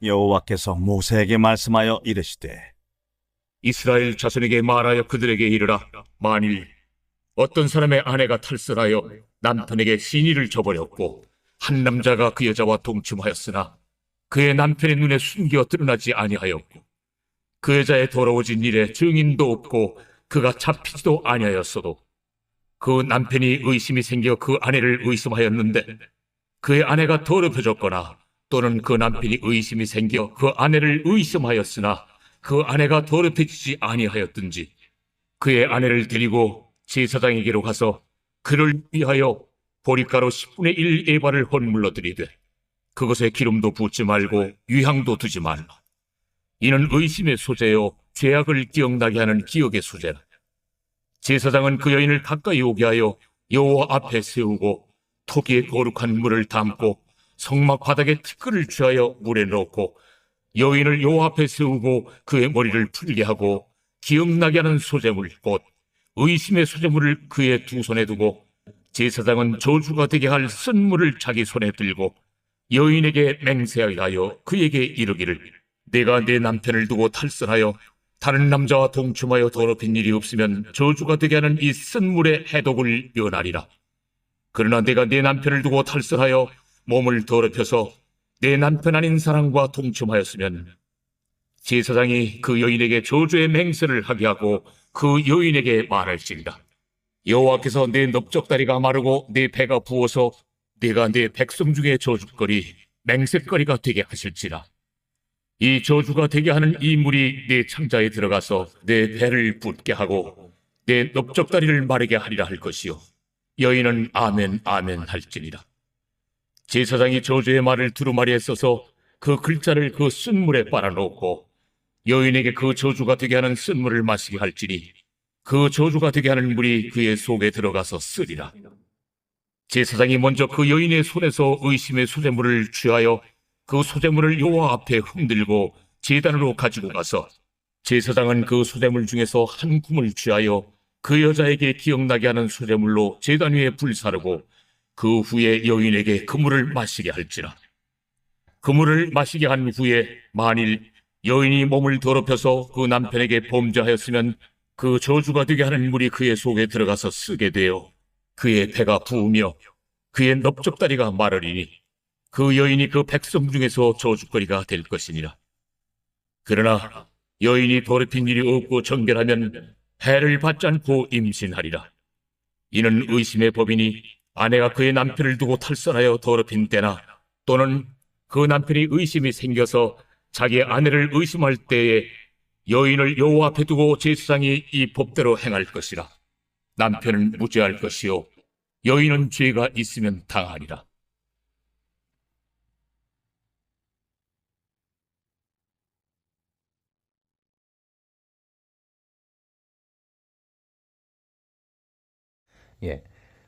여호와께서 모세에게 말씀하여 이르시되 이스라엘 자손에게 말하여 그들에게 이르라. 만일 어떤 사람의 아내가 탈선하여 남편에게 신의를 저버렸고 한 남자가 그 여자와 동침하였으나 그의 남편의 눈에 숨겨 드러나지 아니하였고 그 여자의 더러워진 일에 증인도 없고 그가 잡히지도 아니하였어도 그 남편이 의심이 생겨 그 아내를 의심하였는데 그의 아내가 더럽혀졌거나 또는 그 남편이 의심이 생겨 그 아내를 의심하였으나 그 아내가 더럽혀지지 아니하였든지 그의 아내를 데리고 제사장에게로 가서 그를 위하여 보리가루 10분의 1 에바를 헌물로 드리되 그것에 기름도 붓지 말고 유향도 두지 말라. 이는 의심의 소재요 죄악을 기억나게 하는 기억의 소재라. 제사장은 그 여인을 가까이 오게 하여 여호와 앞에 세우고 토기에 거룩한 물을 담고 성막 바닥에 티끌을 취하여 물에 넣고 여인을 여호와 앞에 세우고 그의 머리를 풀게 하고 기억나게 하는 소재물 곧 의심의 소재물을 그의 두 손에 두고 제사장은 저주가 되게 할 쓴물을 자기 손에 들고 여인에게 맹세하여 그에게 이르기를 내가 내 남편을 두고 탈선하여 다른 남자와 동침하여 더럽힌 일이 없으면 저주가 되게 하는 이 쓴물의 해독을 면하리라. 그러나 내가 내 남편을 두고 탈선하여 몸을 더럽혀서 내 남편 아닌 사람과 동침하였으면 제사장이 그 여인에게 저주의 맹세를 하게 하고 그 여인에게 말할지니라. 여호와께서 내 넓적다리가 마르고 내 배가 부어서 내가 내 백성 중에 저주거리 맹세거리가 되게 하실지라. 이 저주가 되게 하는 이 물이 내 창자에 들어가서 내 배를 붓게 하고 내 넓적다리를 마르게 하리라 할 것이요 여인은 아멘 아멘 할지니라. 제사장이 저주의 말을 두루마리에 써서 그 글자를 그 쓴물에 빨아놓고 여인에게 그 저주가 되게 하는 쓴물을 마시게 할지니 그 저주가 되게 하는 물이 그의 속에 들어가서 쓰리라. 제사장이 먼저 그 여인의 손에서 의심의 소재물을 취하여 그 소재물을 여호와 앞에 흔들고 제단으로 가지고 가서 제사장은 그 소재물 중에서 한 kum을 취하여 그 여자에게 기억나게 하는 소재물로 제단 위에 불사르고 그 후에 여인에게 그 물을 마시게 할지라. 그 물을 마시게 한 후에 만일 여인이 몸을 더럽혀서 그 남편에게 범죄하였으면 그 저주가 되게 하는 물이 그의 속에 들어가서 쓰게 되어 그의 배가 부으며 그의 넓적다리가 마르리니 그 여인이 그 백성 중에서 저주거리가 될 것이니라. 그러나 여인이 더럽힌 일이 없고 정결하면 해를 받지 않고 임신하리라. 이는 의심의 법이니 아내가 그의 남편을 두고 탈선하여 더럽힌 때나 또는 그 남편이 의심이 생겨서 자기 아내를 의심할 때에 여인을 여호와 앞에 두고 제사장이 이 법대로 행할 것이라. 남편은 무죄할 것이요 여인은 죄가 있으면 당하리라. 예.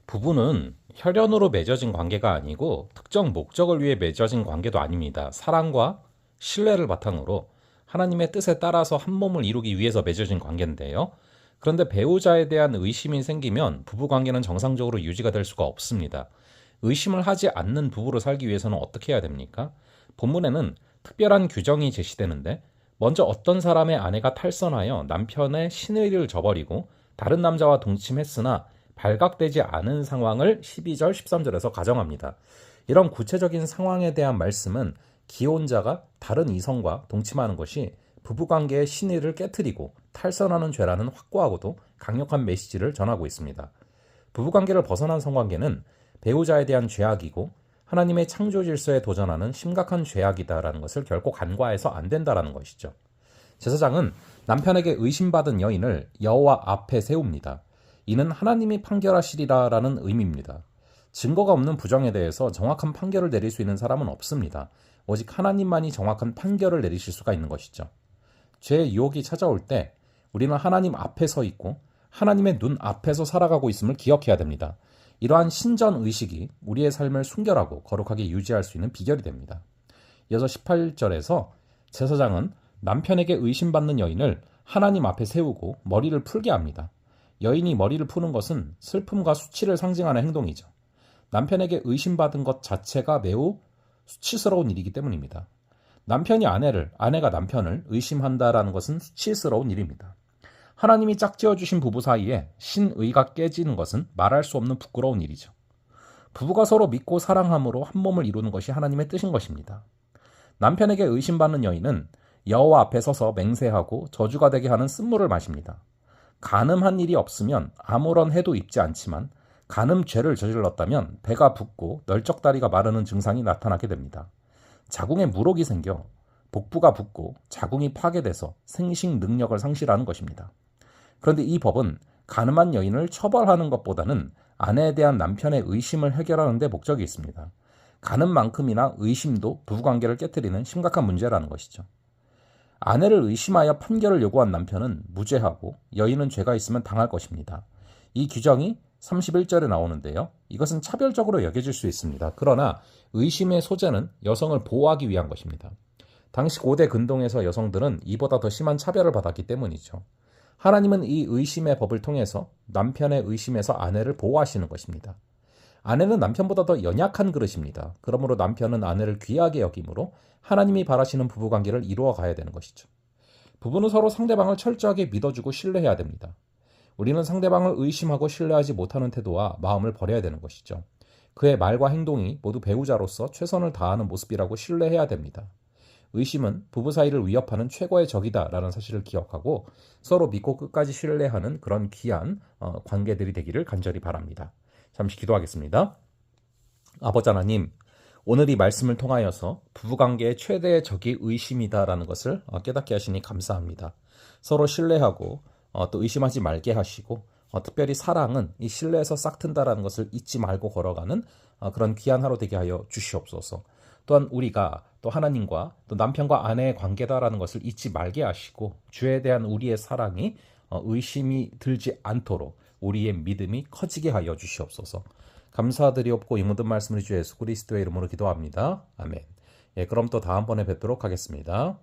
부부는 혈연으로 맺어진 관계가 아니고 특정 목적을 위해 맺어진 관계도 아닙니다. 사랑과 신뢰를 바탕으로 하나님의 뜻에 따라서 한 몸을 이루기 위해서 맺어진 관계인데요. 그런데 배우자에 대한 의심이 생기면 부부 관계는 정상적으로 유지가 될 수가 없습니다. 의심을 하지 않는 부부로 살기 위해서는 어떻게 해야 됩니까? 본문에는 특별한 규정이 제시되는데 먼저 어떤 사람의 아내가 탈선하여 남편의 신의를 저버리고 다른 남자와 동침했으나 발각되지 않은 상황을 12절, 13절에서 가정합니다. 이런 구체적인 상황에 대한 말씀은 기혼자가 다른 이성과 동침하는 것이 부부관계의 신의를 깨트리고 탈선하는 죄라는 확고하고도 강력한 메시지를 전하고 있습니다. 부부관계를 벗어난 성관계는 배우자에 대한 죄악이고 하나님의 창조 질서에 도전하는 심각한 죄악이다라는 것을 결코 간과해서 안 된다라는 것이죠. 제사장은 남편에게 의심받은 여인을 여호와 앞에 세웁니다. 이는 하나님이 판결하시리라라는 의미입니다. 증거가 없는 부정에 대해서 정확한 판결을 내릴 수 있는 사람은 없습니다. 오직 하나님만이 정확한 판결을 내리실 수가 있는 것이죠. 죄의 유혹이 찾아올 때 우리는 하나님 앞에 서 있고 하나님의 눈 앞에서 살아가고 있음을 기억해야 됩니다. 이러한 신전 의식이 우리의 삶을 순결하고 거룩하게 유지할 수 있는 비결이 됩니다. 이어서 18절에서 제사장은 남편에게 의심받는 여인을 하나님 앞에 세우고 머리를 풀게 합니다. 여인이 머리를 푸는 것은 슬픔과 수치를 상징하는 행동이죠. 남편에게 의심받은 것 자체가 매우 수치스러운 일이기 때문입니다. 남편이 아내를, 아내가 남편을 의심한다라는 것은 수치스러운 일입니다. 하나님이 짝지어 주신 부부 사이에 신의가 깨지는 것은 말할 수 없는 부끄러운 일이죠. 부부가 서로 믿고 사랑함으로 한 몸을 이루는 것이 하나님의 뜻인 것입니다. 남편에게 의심받는 여인은 여호와 앞에 서서 맹세하고 저주가 되게 하는 쓴물을 마십니다. 간음한 일이 없으면 아무런 해도 입지 않지만 간음죄를 저질렀다면 배가 붓고 널쩍다리가 마르는 증상이 나타나게 됩니다. 자궁에 물혹이 생겨 복부가 붓고 자궁이 파괴돼서 생식 능력을 상실하는 것입니다. 그런데 이 법은 간음한 여인을 처벌하는 것보다는 아내에 대한 남편의 의심을 해결하는 데 목적이 있습니다. 간음만큼이나 의심도 부부관계를 깨뜨리는 심각한 문제라는 것이죠. 아내를 의심하여 판결을 요구한 남편은 무죄하고 여인은 죄가 있으면 당할 것입니다. 이 규정이 31절에 나오는데요. 이것은 차별적으로 여겨질 수 있습니다. 그러나 의심의 소재는 여성을 보호하기 위한 것입니다. 당시 고대 근동에서 여성들은 이보다 더 심한 차별을 받았기 때문이죠. 하나님은 이 의심의 법을 통해서 남편의 의심에서 아내를 보호하시는 것입니다. 아내는 남편보다 더 연약한 그릇입니다. 그러므로 남편은 아내를 귀하게 여기므로 하나님이 바라시는 부부관계를 이루어 가야 되는 것이죠. 부부는 서로 상대방을 철저하게 믿어주고 신뢰해야 됩니다. 우리는 상대방을 의심하고 신뢰하지 못하는 태도와 마음을 버려야 되는 것이죠. 그의 말과 행동이 모두 배우자로서 최선을 다하는 모습이라고 신뢰해야 됩니다. 의심은 부부 사이를 위협하는 최고의 적이다라는 사실을 기억하고 서로 믿고 끝까지 신뢰하는 그런 귀한 관계들이 되기를 간절히 바랍니다. 잠시 기도하겠습니다. 아버지 하나님, 오늘 이 말씀을 통하여서 부부관계의 최대의 적이 의심이다라는 것을 깨닫게 하시니 감사합니다. 서로 신뢰하고 또 의심하지 말게 하시고 특별히 사랑은 이 신뢰에서 싹튼다라는 것을 잊지 말고 걸어가는 그런 귀한 하루 되게 하여 주시옵소서. 또한 우리가 또 하나님과 또 남편과 아내의 관계다라는 것을 잊지 말게 하시고 주에 대한 우리의 사랑이 의심이 들지 않도록 우리의 믿음이 커지게 하여 주시옵소서. 감사드리옵고 이 모든 말씀을 주 예수 그리스도의 이름으로 기도합니다. 아멘. 예, 그럼 또 다음번에 뵙도록 하겠습니다.